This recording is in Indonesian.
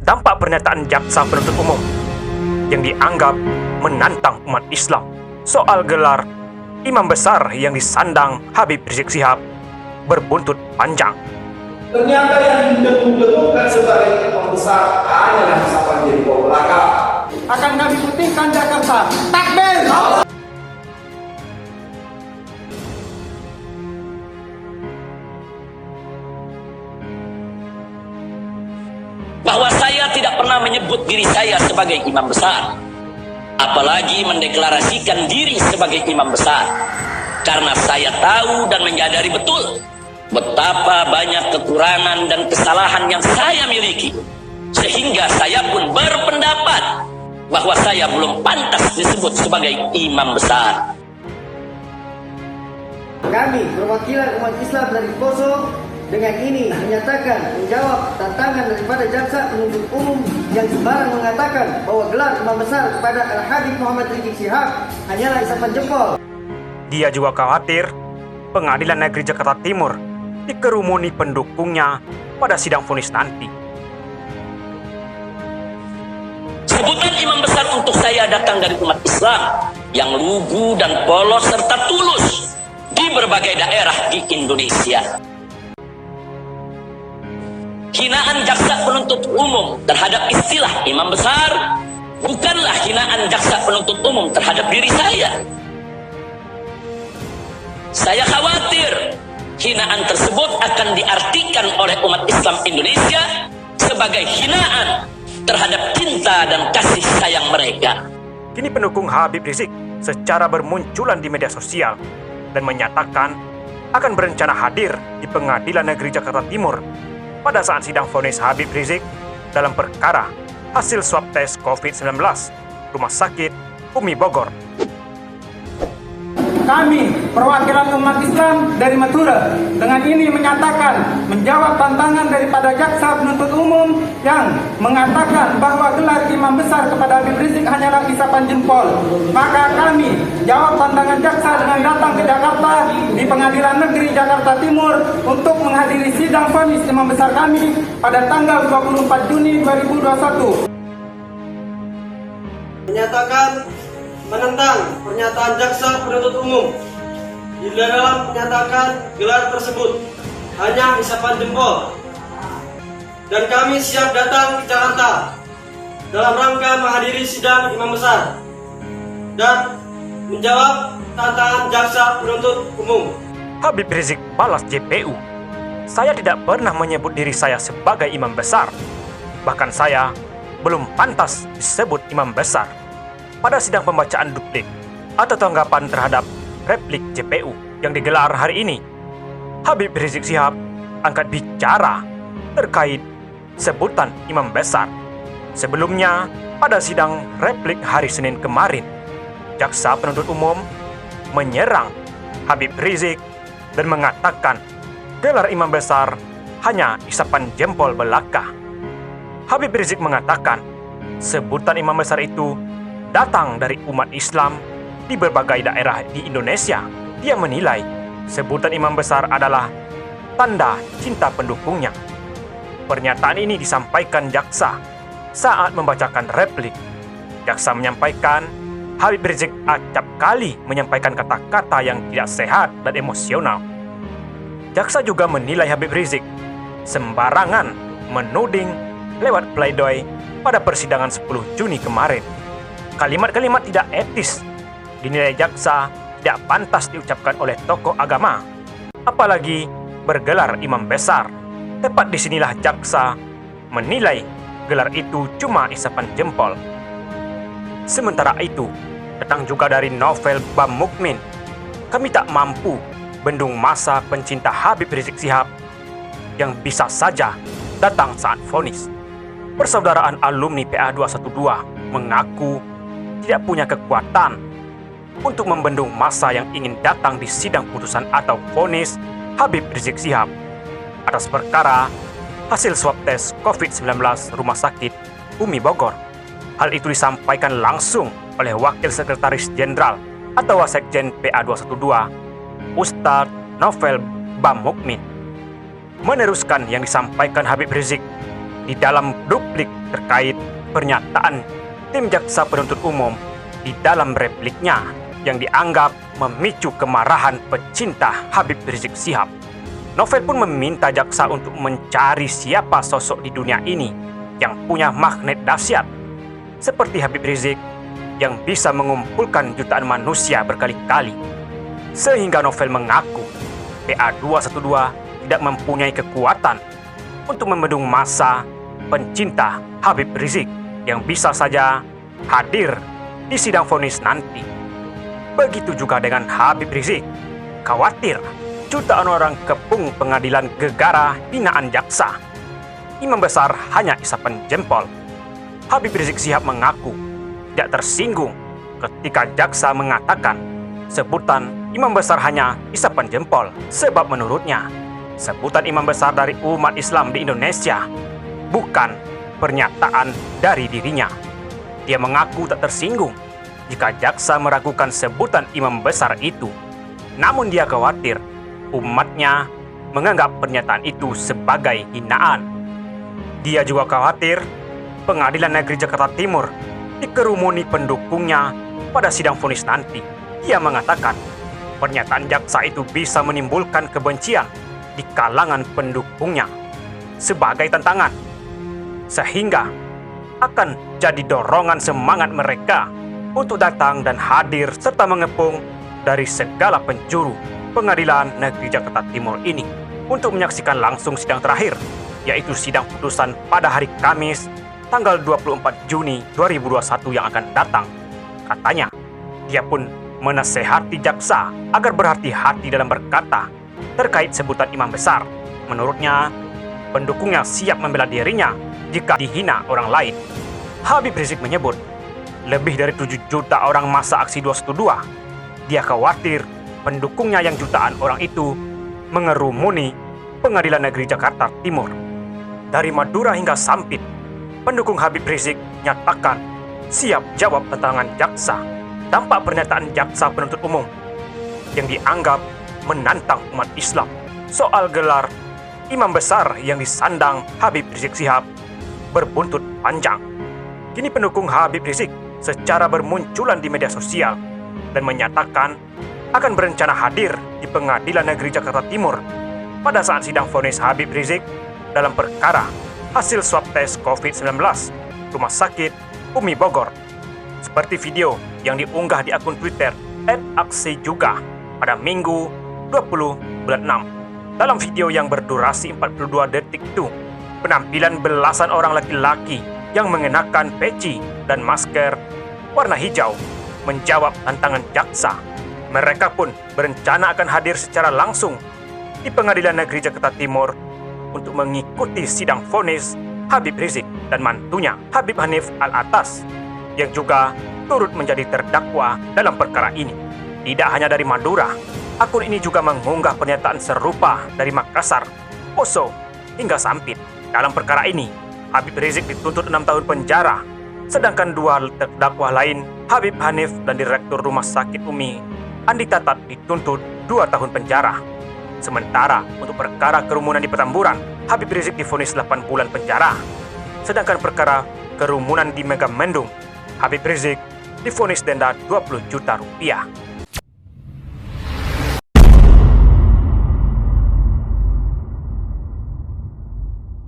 dampak pernyataan jaksa penuntut umum yang dianggap menantang umat Islam soal gelar imam besar yang disandang Habib Rizik Syihab berbuntut panjang. Ternyata yang ditentukan sebagai imam besar hanyalah siapa jadi belaka. Akan kami putihkan Jakarta. Takbir! Bahwa saya tidak pernah menyebut diri saya sebagai imam besar, apalagi mendeklarasikan diri sebagai imam besar, karena saya tahu dan menyadari betul betapa banyak kekurangan dan kesalahan yang saya miliki, sehingga saya pun berpendapat bahwa saya belum pantas disebut sebagai imam besar. Kami, perwakilan umat Islam dari Poso, dengan ini menyatakan menjawab tantangan daripada jaksa penuntut umum yang sembarang mengatakan bahwa gelar imam besar kepada Al-Habib Muhammad Rizik Syihab hanyalah isapan jempol. Dia juga khawatir Pengadilan Negeri Jakarta Timur dikerumuni pendukungnya pada sidang vonis nanti. Sebutan imam besar untuk saya datang dari umat Islam yang lugu dan polos serta tulus di berbagai daerah di Indonesia. Hinaan jaksa penuntut umum terhadap istilah imam besar bukanlah hinaan jaksa penuntut umum terhadap diri saya. Saya khawatir hinaan tersebut akan diartikan oleh umat Islam Indonesia sebagai hinaan terhadap cinta dan kasih sayang mereka. Kini pendukung Habib Rizik secara bermunculan di media sosial dan menyatakan akan berencana hadir di Pengadilan Negeri Jakarta Timur pada saat sidang vonis Habib Rizik dalam perkara hasil swab tes COVID-19 Rumah Sakit Umi Bogor. Kami, perwakilan umat Islam dari Madura, dengan ini menyatakan menjawab tantangan daripada jaksa penuntut umum yang mengatakan bahwa gelar imam besar kepada Habib Rizik hanyalah isapan jempol. Maka kami jawab tantangan jaksa dengan datang ke Jakarta di Pengadilan Negeri Jakarta Timur untuk menghadiri sidang vonis imam besar kami pada tanggal 24 Juni 2021. Menyatakan menentang pernyataan jaksa penuntut umum. Di dalam menyatakan gelar tersebut hanya isapan jempol, dan kami siap datang ke Jakarta dalam rangka menghadiri sidang imam besar dan menjawab tantangan jaksa penuntut umum. Habib Rizik balas JPU. Saya tidak pernah menyebut diri saya sebagai imam besar. Bahkan saya belum pantas disebut imam besar. Pada sidang pembacaan duplik atau tanggapan terhadap replik JPU yang digelar hari ini, Habib Rizik Syihab angkat bicara terkait sebutan imam besar. Sebelumnya, pada sidang replik hari Senin kemarin, jaksa penuntut umum menyerang Habib Rizik dan mengatakan gelar imam besar hanya isapan jempol belaka. Habib Rizik mengatakan sebutan imam besar itu datang dari umat Islam di berbagai daerah di Indonesia. Dia menilai sebutan imam besar adalah tanda cinta pendukungnya. Pernyataan ini disampaikan jaksa saat membacakan replik. Jaksa menyampaikan Habib Rizik acap kali menyampaikan kata-kata yang tidak sehat dan emosional. Jaksa juga menilai Habib Rizik sembarangan menuding lewat pledoi pada persidangan 10 Juni kemarin. Kalimat-kalimat tidak etis dinilai jaksa tidak pantas diucapkan oleh tokoh agama, apalagi bergelar imam besar. Tepat disinilah jaksa menilai gelar itu cuma isapan jempol. Sementara itu, datang juga dari novel Bam Mukmin. Kami tak mampu bendung masa pencinta Habib Rizik Syihab yang bisa saja datang saat vonis. Persaudaraan alumni PA 212 mengaku tidak punya kekuatan untuk membendung massa yang ingin datang di sidang putusan atau vonis Habib Rizik Syihab atas perkara hasil swab tes COVID-19 Rumah Sakit Umi Bogor. Hal itu disampaikan langsung oleh Wakil Sekretaris Jenderal atau Wasekjen PA 212, Ustadz Novel Bam Mukmin. Meneruskan yang disampaikan Habib Rizik, di dalam duplik terkait pernyataan tim jaksa penuntut umum di dalam repliknya yang dianggap memicu kemarahan pecinta Habib Rizik Syihab. Novel pun meminta jaksa untuk mencari siapa sosok di dunia ini yang punya magnet dahsyat seperti Habib Rizik yang bisa mengumpulkan jutaan manusia berkali-kali. Sehingga Novel mengaku PA212 tidak mempunyai kekuatan untuk membendung massa pencinta Habib Rizik yang bisa saja hadir di sidang vonis nanti. Begitu juga dengan Habib Rizik, khawatir jutaan orang kepung pengadilan gegara hinaan jaksa. Imam besar hanya isapan jempol. Habib Rizik Syihab mengaku tidak tersinggung ketika jaksa mengatakan sebutan imam besar hanya isapan jempol, sebab menurutnya sebutan imam besar dari umat Islam di Indonesia bukan pernyataan dari dirinya. Dia mengaku tak tersinggung jika jaksa meragukan sebutan imam besar itu. Namun dia khawatir umatnya menganggap pernyataan itu sebagai hinaan. Dia juga khawatir Pengadilan Negeri Jakarta Timur dikerumuni pendukungnya pada sidang vonis nanti. Dia mengatakan pernyataan jaksa itu bisa menimbulkan kebencian di kalangan pendukungnya sebagai tantangan, sehingga akan jadi dorongan semangat mereka untuk datang dan hadir serta mengepung dari segala penjuru Pengadilan Negeri Jakarta Timur ini untuk menyaksikan langsung sidang terakhir, yaitu sidang putusan pada hari Kamis tanggal 24 Juni 2021 yang akan datang. Katanya, dia pun menasehati jaksa agar berhati-hati dalam berkata terkait sebutan imam besar. Menurutnya, pendukungnya siap membela dirinya jika dihina orang lain. Habib Rizik menyebut lebih dari 7 juta orang masa aksi 212. Dia khawatir pendukungnya yang jutaan orang itu mengerumuni Pengadilan Negeri Jakarta Timur. Dari Madura hingga Sampit, pendukung Habib Rizik nyatakan siap jawab tantangan jaksa. Dampak pernyataan jaksa penuntut umum yang dianggap menantang umat Islam soal gelar imam besar yang disandang Habib Rizik Syihab berbuntut panjang. Kini pendukung Habib Rizik secara bermunculan di media sosial dan menyatakan akan berencana hadir di Pengadilan Negeri Jakarta Timur pada saat sidang vonis Habib Rizik dalam perkara hasil swab tes COVID-19 Rumah Sakit Umi Bogor, seperti video yang diunggah di akun Twitter @aksi_juga pada Minggu 20 bulan 6. Dalam video yang berdurasi 42 detik itu, penampilan belasan orang laki-laki yang mengenakan peci dan masker warna hijau menjawab tantangan jaksa. Mereka pun berencana akan hadir secara langsung di Pengadilan Negeri Jakarta Timur untuk mengikuti sidang vonis Habib Rizik dan mantunya Habib Hanif Alatas yang juga turut menjadi terdakwa dalam perkara ini. Tidak hanya dari Madura, akun ini juga mengunggah pernyataan serupa dari Makassar, Poso, hingga Sampit. Dalam perkara ini, Habib Rizik dituntut 6 tahun penjara, sedangkan 2 terdakwa lain, Habib Hanif dan Direktur Rumah Sakit Umi, Andi Tatat, dituntut 2 tahun penjara. Sementara untuk perkara kerumunan di Petamburan, Habib Rizik divonis 8 bulan penjara. Sedangkan perkara kerumunan di Megamendung, Habib Rizik divonis denda 20 juta rupiah.